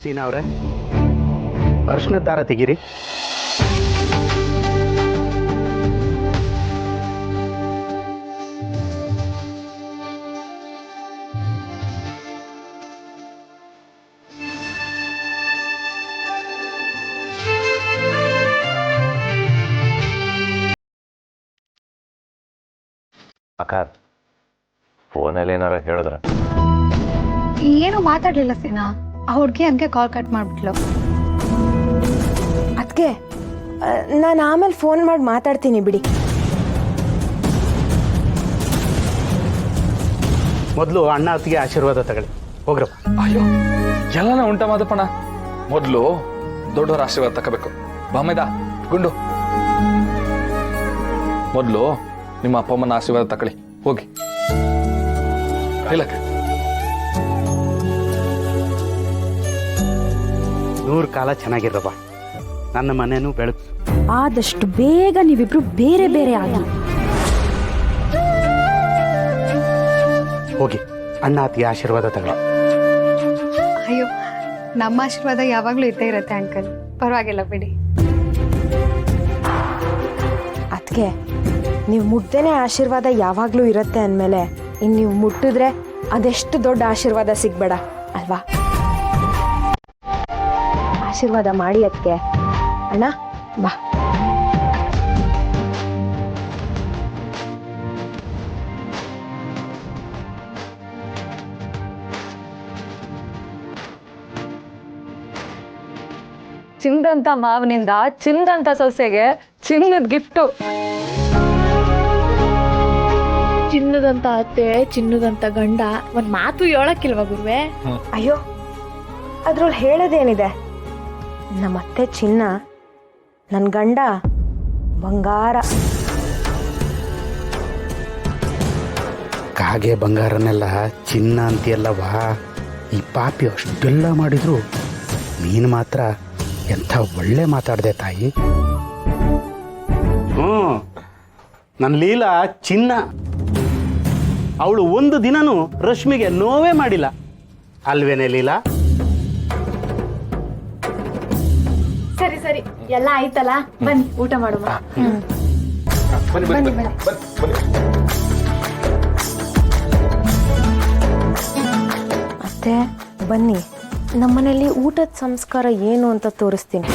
ಸೀನಾ ಅವರೇ, ಅರ್ಶಿನದ ದಾರ ತೆಗೀರಿ. ಅಕ್ಕ, ಫೋನಲ್ಲಿ ಏನಾರ ಹೇಳಿದ್ರ? ಏನು ಮಾತಾಡ್ಲಿಲ್ಲ ಸೀನಾ. ಆ ಹುಡುಗಿ ಹಂಗೆ ಕಾಲ್ ಕಟ್ ಮಾಡ್ಬಿಟ್ಲು. ಅದಕ್ಕೆ ನಾನು ಆಮೇಲೆ ಫೋನ್ ಮಾಡಿ ಮಾತಾಡ್ತೀನಿ ಬಿಡಿ. ಮೊದಲು ಅಣ್ಣ ಅತ್ತಿಗೆ ಆಶೀರ್ವಾದ ತಗೊಳ್ಳಿ, ಹೋಗ್ರಪ್ಪ. ಅಯ್ಯೋ, ಎಲ್ಲನ ಉಂಟ ಮಾದಪ್ಪಣ. ಮೊದಲು ದೊಡ್ಡವರ ಆಶೀರ್ವಾದ ತಗೋಬೇಕು. ಬಾಮೇದ ಗುಂಡು, ಮೊದಲು ನಿಮ್ಮ ಅಪ್ಪ ಅಮ್ಮನ ಆಶೀರ್ವಾದ ತಗೊಳ್ಳಿ, ಹೋಗಿ. ಹೇಳಕ್ಕೆ 100 ಕಾಲ ಚೆನ್ನಾಗಿರಪ್ಪ. ನನ್ನ ಮನೇನು ಬೆಳಕು. ಆದಷ್ಟು ಬೇಗ ನೀವಿಬ್ರು ಬೇರೆ ಬೇರೆ ಆಗಿ ಹೋಗಿ ಅಣ್ಣ ಅತ್ತಿಗೆ ಆಶೀರ್ವಾದ ತಗೊಳ್ಳಿ. ಅಯ್ಯೋ, ನಮ್ಮ ಆಶೀರ್ವಾದ ಯಾವಾಗ್ಲೂ ಇದ್ದೇ ಇರತ್ತೆ ಅಂಕಲ್, ಪರವಾಗಿಲ್ಲ ಬಿಡಿ. ಅದಕ್ಕೆ ನೀವು ಮುಟ್ದೇನೆ ಆಶೀರ್ವಾದ ಯಾವಾಗಲೂ ಇರುತ್ತೆ ಅಂದಮೇಲೆ ಇನ್ನು ನೀವು ಮುಟ್ಟಿದ್ರೆ ಅದೆಷ್ಟು ದೊಡ್ಡ ಆಶೀರ್ವಾದ ಸಿಗ್ಬೇಡ ಅಲ್ವಾ? ಆಶೀರ್ವಾದ ಮಾಡಿ ಅದಕ್ಕೆ. ಅಣ್ಣ ಬಾ. ಚಿನ್ನದಂತ ಮಾವನಿಂದ ಚಿನ್ನದಂತ ಸೊಸೆಗೆ ಚಿನ್ನದ ಗಿಫ್ಟು. ಚಿನ್ನದಂತ ಅತ್ತೆ, ಚಿನ್ನದಂತ ಗಂಡ, ಒಂದ್ ಮಾತು ಹೇಳಕ್ಕಿಲ್ವಾ ಗುರುವೆ? ಅಯ್ಯೋ, ಅದ್ರಲ್ಲಿ ಹೇಳೋದೇನಿದೆ? ನಮ್ಮತ್ತೆ ಚಿನ್ನ, ನನ್ನ ಗಂಡ ಬಂಗಾರ. ಕಾಗೆ ಬಂಗಾರನೆಲ್ಲ ಚಿನ್ನ ಅಂತೀಯಲ್ಲವಾ? ಈ ಪಾಪಿ ಅಷ್ಟೆಲ್ಲ ಮಾಡಿದ್ರು ನೀನು ಮಾತ್ರ ಎಂಥ ಒಳ್ಳೆ ಮಾತಾಡ್ದೆ ತಾಯಿ. ನನ್ನ ಲೀಲಾ ಚಿನ್ನ. ಅವಳು ಒಂದು ದಿನನೂ ರಶ್ಮಿಗೆ ನೋವೇ ಮಾಡಿಲ್ಲ ಅಲ್ವೇನೆ ಲೀಲಾ? ಸರಿ ಸರಿ, ಎಲ್ಲ ಆಯ್ತಲ್ಲ, ಬನ್ನಿ ಊಟ ಮಾಡುವ. ಬನ್ನಿ ಬನ್ನಿ ಬನ್ನಿ ಬನ್ನಿ. ಅತ್ತೆ ಬನ್ನಿ, ನಮ್ಮನೇಲಿ ಊಟದ ಸಂಸ್ಕಾರ ಏನು ಅಂತ ತೋರಿಸ್ತೀನಿ.